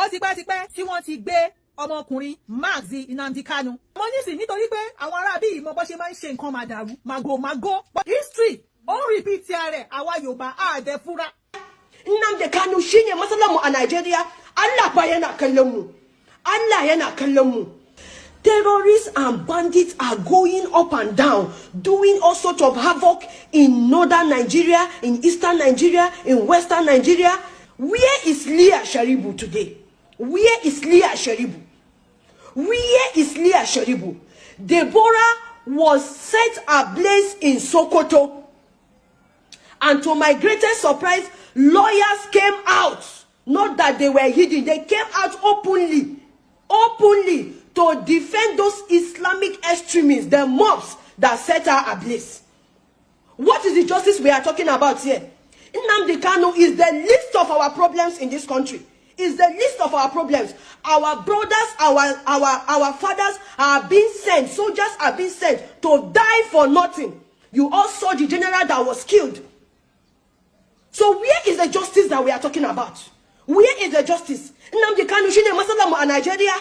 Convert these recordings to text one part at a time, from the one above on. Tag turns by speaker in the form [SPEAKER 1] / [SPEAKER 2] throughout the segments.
[SPEAKER 1] ó ti pẹ́ tí wọ́n ti gbé ọmọkùnrin Mazi Nnamdi Kanu. Mo ní sí nítorí pé àwọn ará bí ìmọ̀ bó ṣe máa ń ṣe nǹkan màdàrú màgòmágó. History ó ń repeat rẹ̀ àwa Yorùbá àdẹ́fúra.
[SPEAKER 2] Nnamdi Kanu shine matsalar mu a Najeriya. Allah fa yana kallon mu. Allah yana kallon mu. Terrorists and bandits are going up and down, doing all sorts of havoc in northern Nigeria, in eastern Nigeria, in western Nigeria. Where is Leah Sharibu today? Where is Leah Sharibu? Where is Leah Sharibu? Deborah was set ablaze in Sokoto. And to my greatest surprise, lawyers came out. Not that they were hidden. They came out openly to defend those Islamic extremists, the mobs that set her ablaze. What is the justice we are talking about here? Nnamdi Kanu is the least of our problems in this country. Is the least of our problems. Our brothers, our fathers are being sent, soldiers are being sent to die for nothing. You all saw the general that was killed. So where is the justice that we are talking about? Where is the justice? Nnamdi Kanu shine masala mu a Nigeria.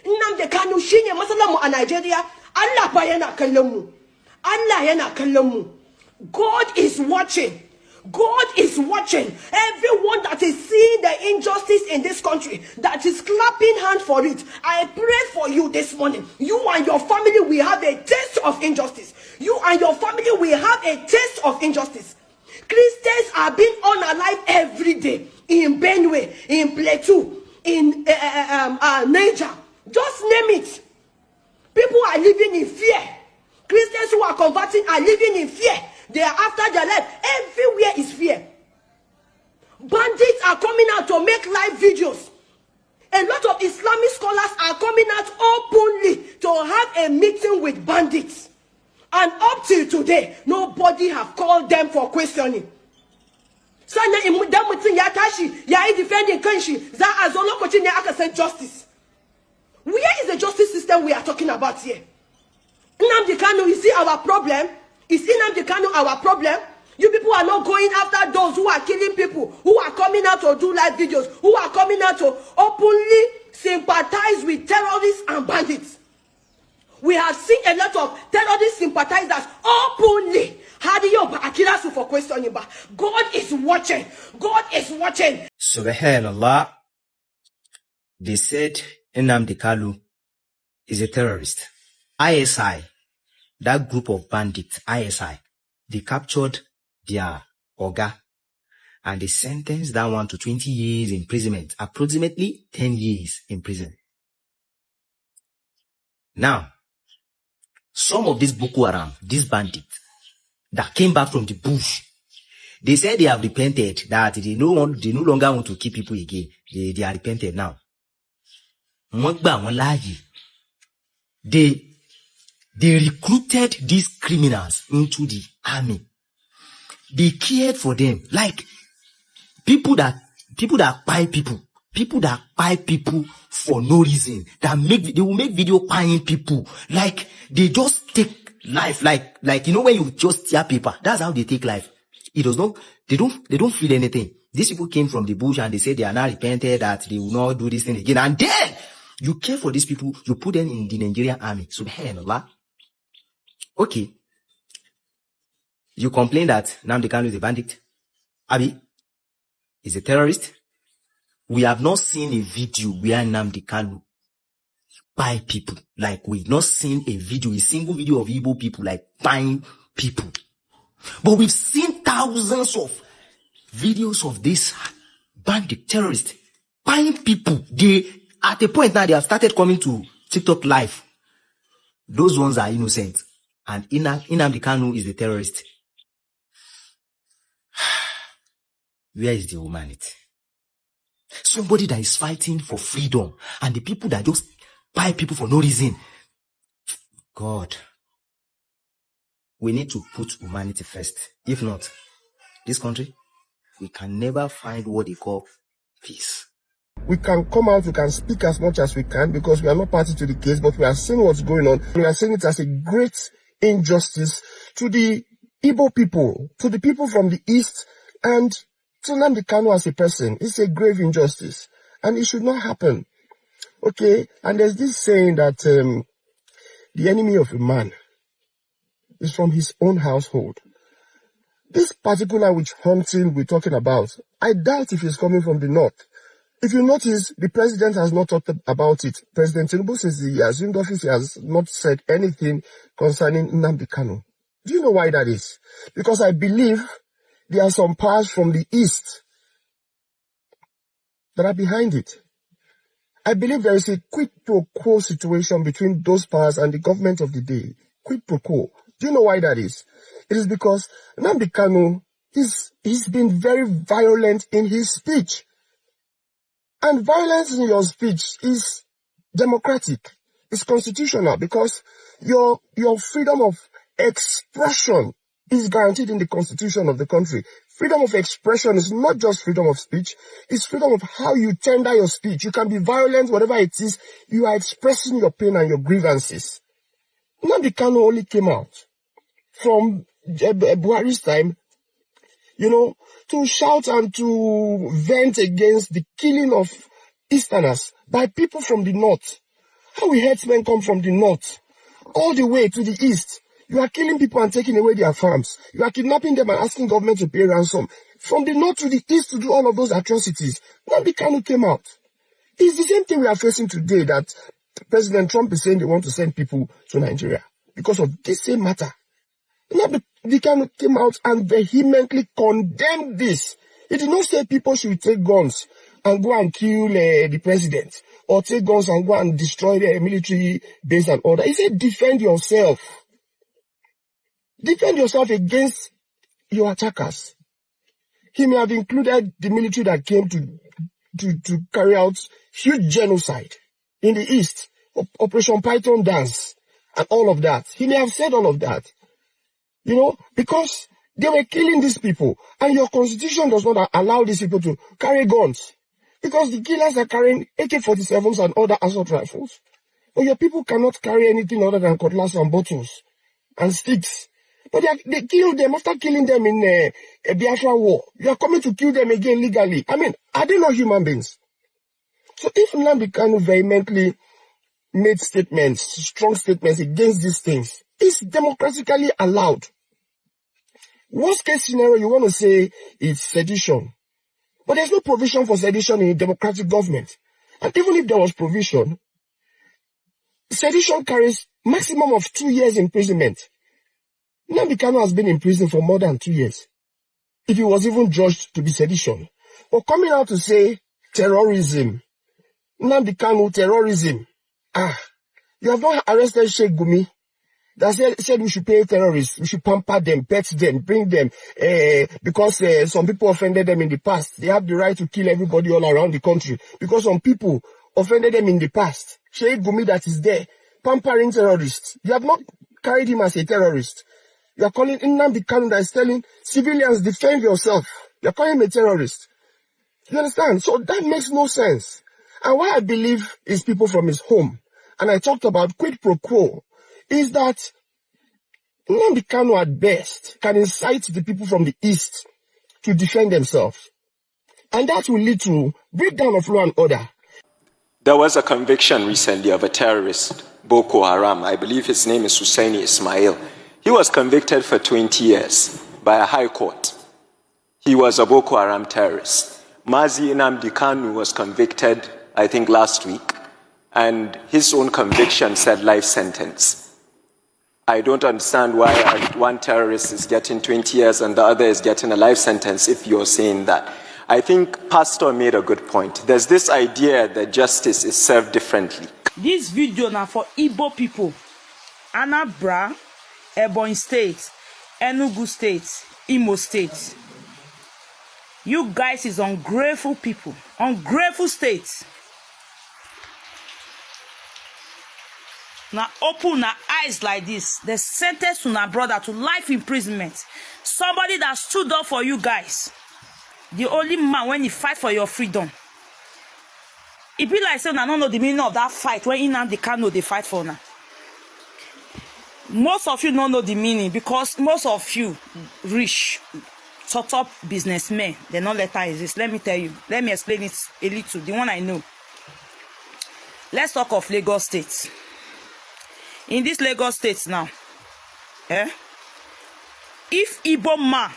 [SPEAKER 2] Nnamdi Kanu shine masala mu a Nigeria. Allah fa yana kallon mu. Allah yana kallon mu. God is watching. God is watching. Everyone that is seeing the injustice in this country, that is clapping hands for it, I pray for you this morning. You and your family will have a taste of injustice. You and your family will have a taste of injustice. Christians are being unalive every day in Benue, in Plateau, in Niger. Just name it. People are living in fear. Christians who are converting are living in fear. They are after their life. Everywhere is fear. Bandits are coming out to make live videos. A lot of Islamic scholars are coming out openly to have a meeting with bandits. And up till today, nobody have called them for questioning. Sana imudan mutum ya tashi ya yi defending kanshi za a zo lokacin ne aka san justice. Where is the justice system we are talking about here? Nnamdi Kanu, you see our problem? Is Nnamdi Kanu our problem? You people are not going after those who are killing people, who are coming out to do live videos, who are coming out to openly sympathize with terrorists and bandits. We have seen a lot of terrorist sympathizers openly. For questioning, but God is watching. God is watching.
[SPEAKER 3] Subhanallah. They said Nnamdi Kanu is a terrorist. ISI, that group of bandits, ISI, they captured their Oga and they sentenced that one to 20 years imprisonment, approximately 10 years in prison. Now, some of these Boko Haram, these bandits that came back from the bush, they said they have repented, that they no longer want to kill people again. They are repented now. They recruited these criminals into the army. They cared for them, like people that buy people for no reason, they will make video buying people, like they just take life, like you know when you just tear paper, that's how they take life. They don't feel anything. These people came from the bush and they said they are now repented, that they will not do this thing again, and then you care for these people, you put them in the Nigerian army. Subhanallah. Okay. You complain that Nnamdi Kanu is a bandit. Abi is a terrorist. We have not seen a video where Nnamdi Kanu buy people. Like we've not seen a single video of Igbo people like buying people. But we've seen thousands of videos of this bandit terrorist buying people. They, at a point now, they have started coming to TikTok live. Those ones are innocent. And Nnamdi Kanu is the terrorist. Where is the humanity? Somebody that is fighting for freedom, and the people that just buy people for no reason. God, we need to put humanity first. If not, this country, we can never find what they call peace.
[SPEAKER 4] We can come out, we can speak as much as we can because we are not party to the case, but we are seeing what's going on. We are seeing it as a great injustice to the Igbo people, to the people from the East, and to Nnamdi Kanu as a person. It's a grave injustice. And it should not happen. Okay? And there's this saying that the enemy of a man is from his own household. This particular witch hunting we're talking about, I doubt if it's coming from the north. If you notice, the president has not talked about it. President Tinubu, since he assumed office, he has not said anything concerning Nnamdi Kanu. Do you know why that is? Because I believe there are some powers from the east that are behind it. I believe there is a quid pro quo situation between those powers and the government of the day. Quid pro quo. Do you know why that is? It is because Nnamdi Kanu, he's been very violent in his speech. And violence in your speech is democratic. It's constitutional because your freedom of expression is guaranteed in the constitution of the country. Freedom of expression is not just freedom of speech. It's freedom of how you tender your speech. You can be violent, whatever it is. You are expressing your pain and your grievances. Nnamdi Kanu only came out from Buhari's time, to shout and to vent against the killing of Easterners by people from the north. How will herdsmen come from the north all the way to the east? You are killing people and taking away their farms. You are kidnapping them and asking government to pay ransom. From the north to the east to do all of those atrocities. Nnamdi Kanu came out. It's the same thing we are facing today, that President Trump is saying they want to send people to Nigeria because of this same matter. Nnamdi Kanu came out and vehemently condemned this. He did not say people should take guns and go and kill the president, or take guns and go and destroy the military base and all that. He said defend yourself. Defend yourself against your attackers. He may have included the military that came to carry out huge genocide in the east, Operation Python Dance, and all of that. He may have said all of that. Because they were killing these people, and your constitution does not allow these people to carry guns, because the killers are carrying AK-47s and other assault rifles. But your people cannot carry anything other than cutlass and bottles and sticks. But they killed them after killing them in a Biafra war. You are coming to kill them again legally. I mean, are they not human beings? So if Nnamdi Kanu vehemently made statements, strong statements against these things, it's democratically allowed. Worst case scenario, you want to say it's sedition. But there's no provision for sedition in a democratic government. And even if there was provision, sedition carries maximum of 2 years imprisonment. Nnamdi Kanu has been in prison for more than 2 years, if he was even judged to be sedition. But coming out to say terrorism, Nnamdi Kanu terrorism, you have not arrested Sheikh Gumi that said we should pay terrorists, we should pamper them, pet them, bring them, because some people offended them in the past. They have the right to kill everybody all around the country because some people offended them in the past. Sheikh Gumi that is there, pampering terrorists. You have not carried him as a terrorist. You are calling Nnamdi Kanu that is telling civilians, defend yourself. You are calling him a terrorist. You understand? So that makes no sense. And why I believe is people from his home, and I talked about quid pro quo, is that Nnamdi Kanu at best can incite the people from the east to defend themselves. And that will lead to breakdown of law and order.
[SPEAKER 5] There was a conviction recently of a terrorist, Boko Haram. I believe his name is Hussaini Ismail. He was convicted for 20 years by a high court. He was a Boko Haram terrorist. Mazi Nnamdi Kanu was convicted, I think, last week, and his own conviction said life sentence. I don't understand why one terrorist is getting 20 years and the other is getting a life sentence if you're saying that. I think Pastor made a good point. There's this idea that justice is served differently.
[SPEAKER 6] This video now for Igbo people. Anambra, Ebonyi State, Enugu State, Imo State. You guys is ungrateful people, ungrateful states. Now open our eyes like this. They sentenced to our brother to life imprisonment. Somebody that stood up for you guys. The only man when he fight for your freedom. It be like saying I don't know the meaning of that fight when Nnamdi Kanu they fight for now. Most of you don't know the meaning because most of you rich. top businessmen. They not let her exist. Let me tell you. Let me explain it a little. The one I know. Let's talk of Lagos State. In this Lagos State now, if Igbo man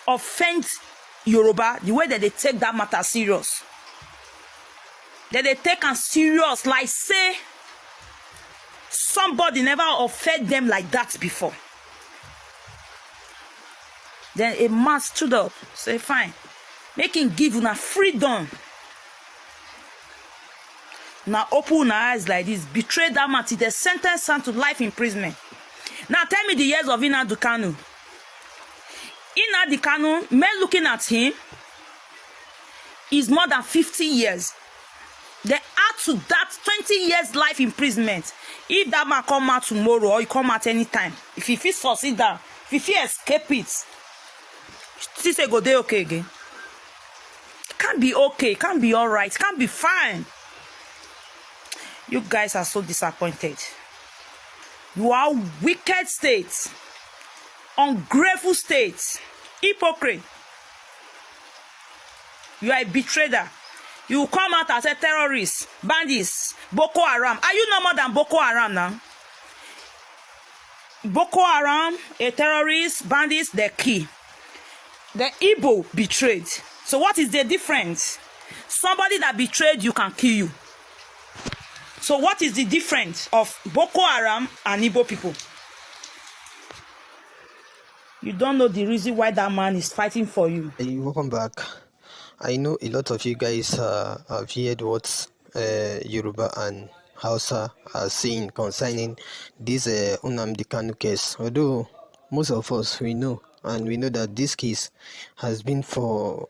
[SPEAKER 6] offends Yoruba, the way that they take that matter serious, that they take am serious, like say somebody never offend them like that before. Then a man stood up, say fine, make him give una freedom. Now open una eyes like this, betray that man till they sentence him to life imprisonment. Now tell me the years of Nnamdi Kanu. Nnamdi Kanu, men looking at him, is more than 50 years. They add to that 20 years life imprisonment. If that man come out tomorrow or he come out anytime, if he feels succeed down, if he escape it, she say go dey okay again. Can't be okay, can't be all right, can't be fine. You guys are so disappointed. You are wicked states, ungrateful states, hypocrite. You are a betrayer. You come out as a terrorist, bandits, Boko Haram. Are you no more than Boko Haram now? Boko Haram, a terrorist, bandits, they're key. The Igbo betrayed. So what is the difference? Somebody that betrayed you can kill you. So what is the difference of Boko Haram and Igbo people? You don't know the reason why that man is fighting for you.
[SPEAKER 7] Hey, welcome back. I know a lot of you guys have heard what Yoruba and Hausa are saying concerning this Nnamdi Kanu case. Although most of us, we know that this case has been for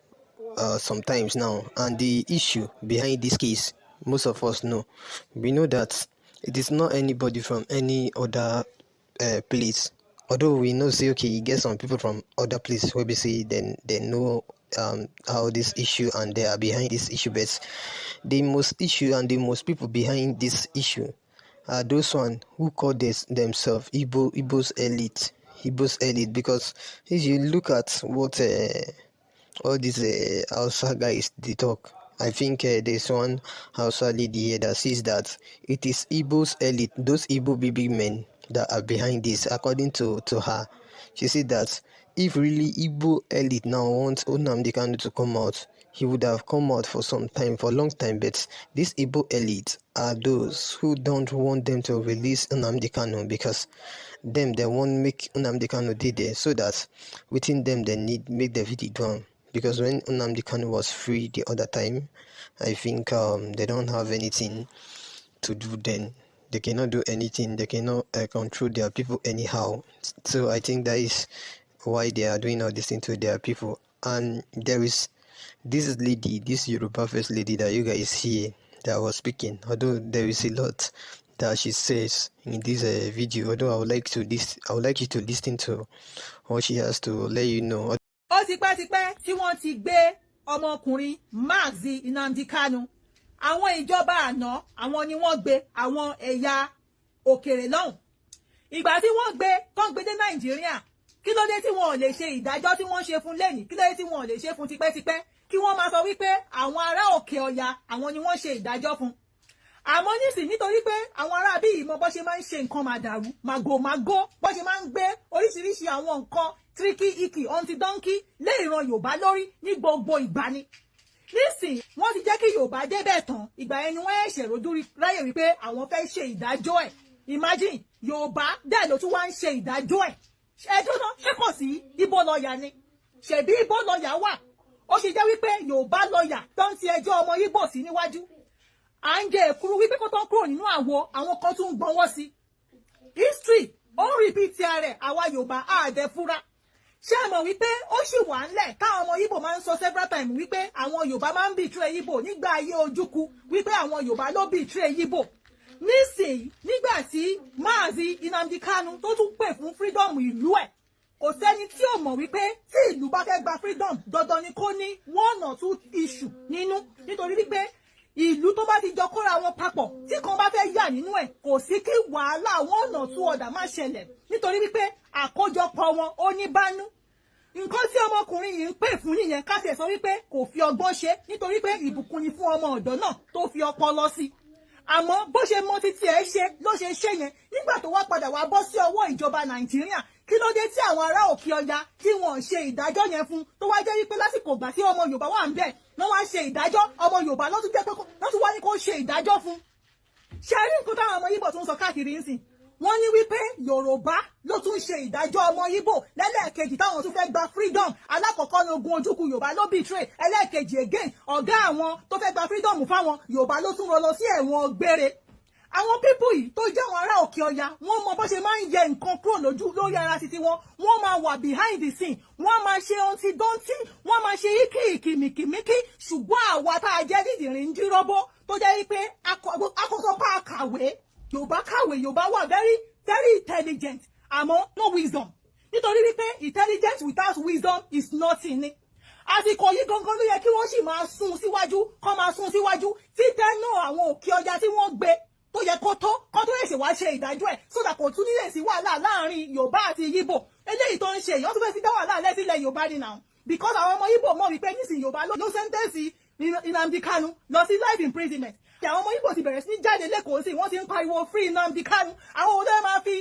[SPEAKER 7] some times now, and the issue behind this case, most of us know. We know that it is not anybody from any other place. Although we know, say, okay, you get some people from other places where we say then they know how this issue and they are behind this issue, but the most issue and the most people behind this issue are those one who call themselves Igbo's elite, because if you look at what all these Hausa guys they talk, I think there's one Hausa lady here that says that it is Igbo's elite, those Igbo baby men that are behind this. According to her, she said that if really Igbo elite now wants Nnamdi Kanu to come out, he would have come out for some time, for a long time, but these Igbo elite are those who don't want them to release Nnamdi Kanu, because they won't make Nnamdi Kanu did there, so that within them they need make the video done. Because when Nnamdi Kanu was free the other time, I think they don't have anything to do then. They cannot do anything. They cannot control their people anyhow. So I think that is why they are doing all this thing to their people. And there is this lady, this Yoruba first lady that you guys hear that was speaking. Although there is a lot that she says in this video. Although I would like you to listen to what she has to let you know.
[SPEAKER 1] Ó ti pẹ́ tí wọ́n ti gbé ọmọkùnrin Mazi Nnamdi Kanu. Àwọn ìjọba àná, àwọn ni wọ́n gbé àwọn ẹ̀yà òkèrè lọ́hùn. Ìgbà tí wọ́n gbé dé Nàìjíríà, kí ló dé tí wọn ò lè ṣe ìdájọ́ tí wọ́n ṣe fún lẹ́nìí? Kí ló dé tí wọn ò lè ṣe fún tipẹ́tipẹ́? Kí wọ́n máa sọ wípé àwọn ará òkè ọya àwọn ni wọ́n ṣe ìdájọ́ fún. Àmọ́ nísìn nítorí pé àwọn ará bí ìmọ̀ bó ṣe máa ń ṣe nǹkan màdàrú, màgòmágó, bó ṣe máa ń gbé oríṣiríṣi àwọn nǹkan tíríkì ìkì ọ̀ǹtìdọ́ǹkì lé ìran Yorùbá lórí ní gbogbo ìgbà ni. Nísìn wọ́n ti jẹ́ kí Yorùbá débẹ̀ tán, ìgbà yẹn ni wọ́n ẹ̀ṣẹ̀ rojú ráyè wípé àwọn fẹ́ ṣe ìdájọ́ ẹ̀. Imagine Yorùbá dẹ̀ ló tún wá ń ṣe ìdájọ́ ẹ̀. Ẹjọ́ náà ṣé kò sí Igbo lọ́ọ̀yà ni? Ṣèbí Igbo lọ́ọ̀yà wà? Ó ṣe jẹ́ wípé Yorùbá lọ́ọ̀yà tó ń ti ẹjọ́ ọmọ Igbo sí níwájú. À ń jẹ èkuru wípé kó tó ń kúrò nínú àwo, àwọn kan tún ń gbọ́nwọ́ sí. History ó ń repeat rẹ̀, àwa Yorùbá àdẹ fúra. Ṣé ẹ mọ̀ wípé ó sì wà ńlẹ̀ táwọn ọmọ Igbo máa ń sọ several times wípé àwọn Yorùbá máa ń betray Igbo nígbà ayé Ojukwu, wípé àwọn Yorùbá ló betray Igbo. Nísìnyí nígbà tí Mazi Nnamdi Kanu tó tún pè fún freedom ìlú ẹ̀, kò sẹ́ni tí ò mọ̀ wípé tí ìlú bá fẹ́ gba freedom dandan ni kó ní one or two issue nínú, nítorí wípé ìlú tó bá ti jọ kóra wọn papọ̀ tí kan bá fẹ́ yà nínú ẹ̀ kò sí kí wàhálà one or two ọ̀dà má ṣẹlẹ̀, nítorí wípé àkójọpọ̀ wọn ó ní bánú. nǹkan tí ọmọkùnrin yìí ń pè fún nìyẹn ká tiẹ̀ sọ wípé kò fi ọgbọ́n ṣe nítorí pé ìbùkún ni fún ọmọ ọ̀dọ́ náà tó fi ọpọlọ sí àmọ́ bó ṣe mọ títí ẹ̀ ṣe ló ṣe ṣe yẹn nígbà tó wá padà wá bọ́ sí ọwọ́ ìjọba Nàìjíríà kí ló dé tí àwọn ará òkè ọya tí wọ́n ṣe ìdájọ́ yẹn fún tó wá jẹ́ wípé lásìkò ìgbà tí ọmọ Yorùbá wà ń bẹ̀ wọ́n wá ṣe ìdájọ́ ọmọ Yorùbá lọ́tún jẹ́ pé lọ́tún wá ní kó ṣe ìdájọ́ fún ṣe rí nǹkan táwọn ọmọ Yíbò tún sọ káàkiri ń sìn wọ́n ní wípé Yorùbá ló tún ṣe ìdájọ́ ọmọ Yíbò lẹ́lẹ́ẹ̀kejì táwọn tún fẹ́ gba freedom alákọ̀ọ́kọ́ ní ogun ojúkú Yorùbá ló betray ẹlẹ́ẹ̀kejì again ọ̀gá àwọn tó fẹ́ gba freedom fáwọn Yorùbá ló tún rọ lọ sí ẹ̀wọ̀n gbére àwọn pípù yìí tó jẹ́ àwọn ará òkè ọya wọ́n mọ bó ṣe máa ń yẹ nǹkan kúrò lórí ara títí wọn wọ́n máa wà behind the scene wọ́n máa ṣe ohun ti dọ́ntí wọ́n máa ṣe íkì mìkìmíkì ṣùgbọ́n àwa tá a jẹ́ dídìrín ń dírọ́bọ́ tó jẹ́ wípé akọ́sọ́pá kàwé Yorùbá kàwé Yorùbá wà very very intelligent àmọ́ no wisdom nítorí wípé intelligence without wisdom is nothing ni àsìkò yìí gangan ló yẹ kí wọ́n sì máa sún síwájú kọ́ máa sún síwájú títẹ́ náà àwọn òkè ọya tí wọ́n gbé tó yẹ kó tó lè ṣe wá ṣe ìdájọ́ ẹ̀ sódà kò tún nílẹ̀ sí wàhálà láàrin Yorùbá àti Yíbò eléyìí tó ń ṣe èèyàn tó fẹ́ sí dá wàhálà lẹ́sílẹ̀ Yorùbá ni now because àwọn ọmọ Yíbò mọ̀ wípé nísìnyí Yorùbá ló sẹ́ńtẹ́ǹsì Nnamdi Kanu lọ sí life imprisonment àwọn ọmọ Yíbò ti bẹ̀rẹ̀ sí ní jáde lẹ́kọ̀ọ́ sí wọ́n ti ń pariwo free Nnamdi Kanu àwọn olóyè máa fi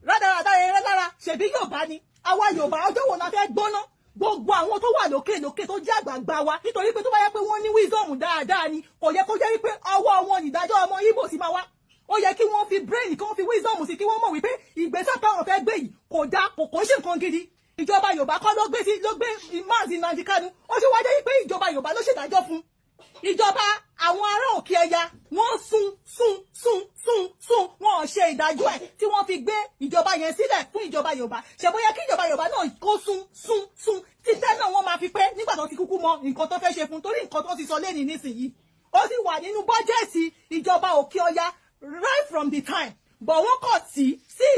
[SPEAKER 1] rádaràdà eré lára ṣèbí Yorùbá ni àwa Yorùbá ọjọ́ wo la fẹ́ gbóná gbogbo àwọn tó wà lókè tó jẹ́ àgbààgbà wa nítorí pé tó bá yẹ pé wọ́n ní wisdom dáadáa ni kò yẹ kó jẹ́ wípé ọwọ́ wọn nìdájọ́ ọmọ Yíbò sì máa wá ó yẹ kí wọ́n fi brain kí wọ́n fi wisdom sí kí wọ́n mọ̀ wípé ìgbésẹ̀ táwọn fẹ́ gbé yìí kò dáa kò ṣe nǹkan gidi ìjọba Yorùbá kọ́ ló gbé Mazi Nnamdi Kanu ó ti wá jẹ́ wípé ìjọba Yorùbá ló ṣèdájọ́ fún ìjọba àwọn ará òkè ẹ̀yà wọ́n sún wọn ò ṣe ìdájọ́ ẹ̀ tí wọ́n fi gbé ìjọba yẹn sílẹ̀ fún ìjọba Yorùbá ṣe bóyá kí ìjọba Yorùbá náà kó sún títẹ́ náà wọ́n máa fi pé nígbà tó ti kúkú mọ nǹkan tó fẹ́ ṣe fún torí nǹkan tó ti sọ lẹ́nìí nísìnyí ó sì wà nínú bọ́jẹ́ẹ̀tì ìjọba òkè ọya right from the time but wọ́n kọ̀ sí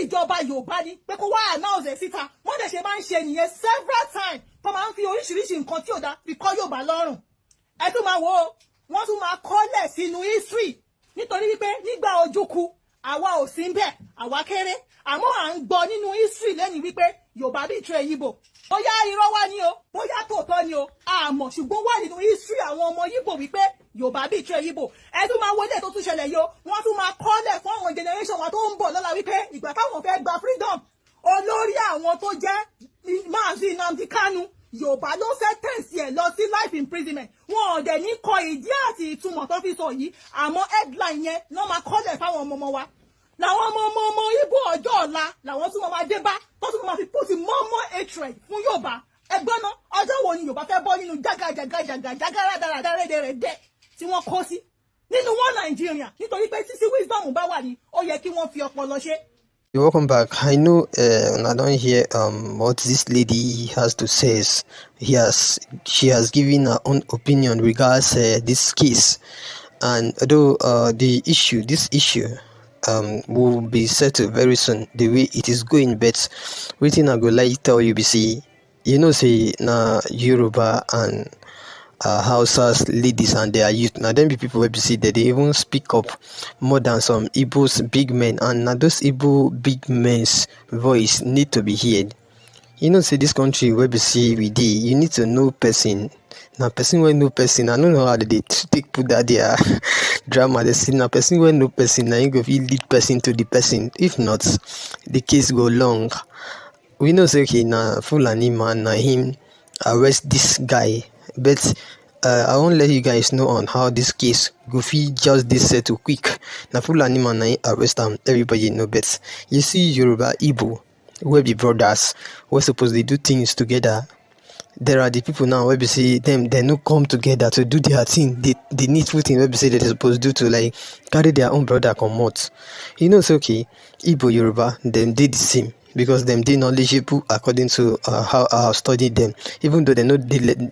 [SPEAKER 1] ìjọba Yorùbá ní pé kó wá announce ẹ̀ síta wọ́n dẹ̀ ṣe máa ń ṣe nìyẹn several times tó máa ń fi oríṣiríṣi nǹkan tí ò dá fi kọ́ Yorùbá lọ́rùn ẹ tún máa wo wọ́n tún máa kọ́lẹ̀ sínú history nítorí wípé nígbà Ojúkú àwa ò sí ń bẹ̀ àwa kéré àmọ́ à ń gbọ́ nínú history lẹ́yìn wípé Yorùbá betray Yíbò bóyá irọ́ wá ní o bóyá tòótọ́ ni o àmọ́ ṣùgbọ́n wà nínú history àwọn ọmọ Yíbò wípé Yorùbá betray Yíbò ẹ tún máa wọlé tó tún ṣẹlẹ̀ yìí o wọ́n tún máa kọ́lẹ̀ fún àwọn generation wa tó ń bọ̀ lọ́la wípé ìgbà táwọn fẹ́ gba freedom olórí àwọn tó jẹ́ Mazi Nnamdi Kanu Yorùbá ló sẹ́tẹ̀ǹsì ẹ̀ lọ sí life imprisonment wọn ò dẹ̀ ní kọ ìdí àti ìtumọ̀ tó fi sọ yìí àmọ́ headline yẹn náà máa kọ́lẹ̀ fáwọn ọmọ wa làwọn ọmọ Ìgbò ọjọ́ ọ̀la làwọn tún máa dé bá tó tún máa fi put more hatred fún Yorùbá ẹgbọ́n náà ọjọ́ wo ni Yorùbá fẹ́ bọ́ nínú jágàràdàràdàrẹ́dẹ̀rẹ̀dẹ̀ tí wọ́n kó sí nínú wọn Nàìjíríà nítorí pé títí wisdom bá wà ní ó yẹ kí wọ́n fi ọpọlọ ṣe.
[SPEAKER 7] Welcome back. I know I don't hear what this lady has to say. She has given her own opinion regards this case, and although this issue will be settled very soon the way it is going, but waiting I go like tell you, say na Yoruba and Hausa's ladies and their youth. Now them be people where you see that they even speak up more than some Igbo's big men, and now those Igbo big men's voice need to be heard. Say this country where you see we dey, you need to know person. Now person when no person, I don't know how they take put that there drama. They say now person when no person, now you go feel lead person to the person. If not, the case go long. We know say okay now Fulani man, now him arrest this guy. But I won't let you guys know on how this case go fit just this settle quick. Na Fulani man na arrest them, everybody know. But you see Yoruba, Igbo, we be brothers. We're supposed to do things together. There are the people now where we see them, they no come together to do their thing. The needful thing where we say they're supposed to do to like carry their own brother come out. It's okay. Igbo, Yoruba, them did the same. Because them they knowledgeable according to how I have studied them. Even though they're not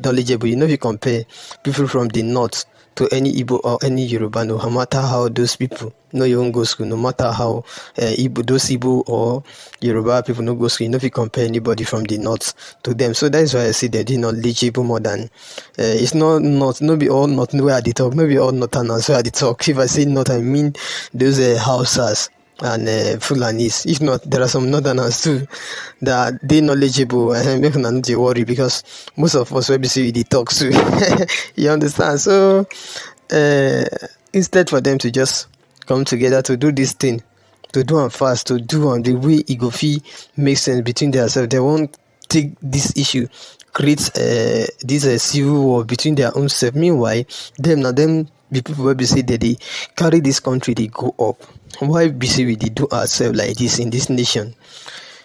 [SPEAKER 7] knowledgeable, if you compare people from the north to any Igbo or any Yoruba, no matter how those people no even go school, no matter how those Igbo or Yoruba people no go school, if you compare anybody from the north to them. So that's why I say they're knowledgeable more than it's not be all not where they talk, maybe all northerners where they talk. If I say not, I mean those Hausas and Fulanis. If not, there are some northerners too that they knowledgeable, and make una no dey worry, because most of us wey be say we dey talk too. You understand? So instead for them to just come together to do this thing, to do am fast, to do on the way e go fit make sense between themselves, they won't take this issue, create this civil war between their own self. Meanwhile, them the people wey be say that they carry this country, they go up. Why be say we dey do ourselves like this in this nation?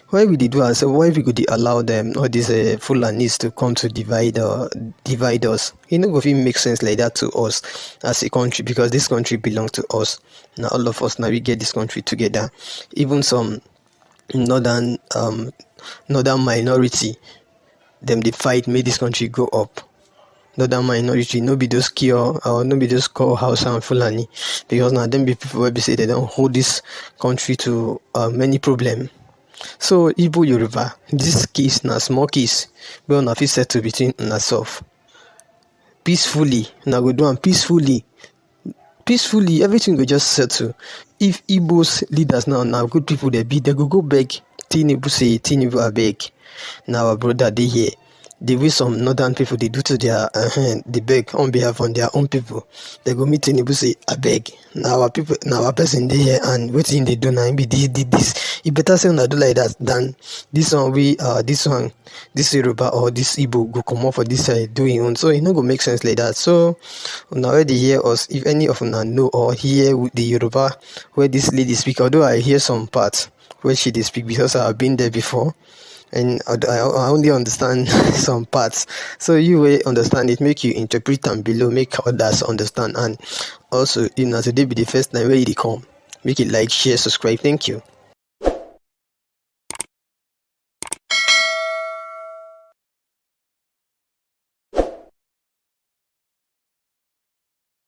[SPEAKER 7] Why we dey do ourselves? Why we go dey allow them, all these Fulanis, to come to divide us? E no go fit make sense like that to us as a country, because this country belong to us. Now all of us, now we get this country together. Even some northern minority, them dey fight make this country go up. Northern minority, no be those cure or no be those call Hausa and Fulani, because now them be people wey be say they don't hold this country to many problem. So Igbo Yoruba, this case na small case wey una fit settle between una self peacefully. Una go do am peacefully, everything go just settle. If Igbo's leaders now good people, they go go beg Tinubu, say Tinubu abeg, now our brother dey here. The way some northern people they do to their they beg on behalf on their own people. They go meet Tinubu, say abeg, now our people, now our person dey here, and wetin they do now be this. You better say una do like that than this one. This Yoruba or this Igbo go come up for this side doing own. So it no go make sense like that. So now already hear us. If any of una know or hear with the Yoruba where this lady speak, although I hear some parts where she dey speak, because I have been there before, and I only understand some parts. So you will understand it, make you interpret them below, make others understand. And also, today be the first time where you come, make it like, share, subscribe. Thank you.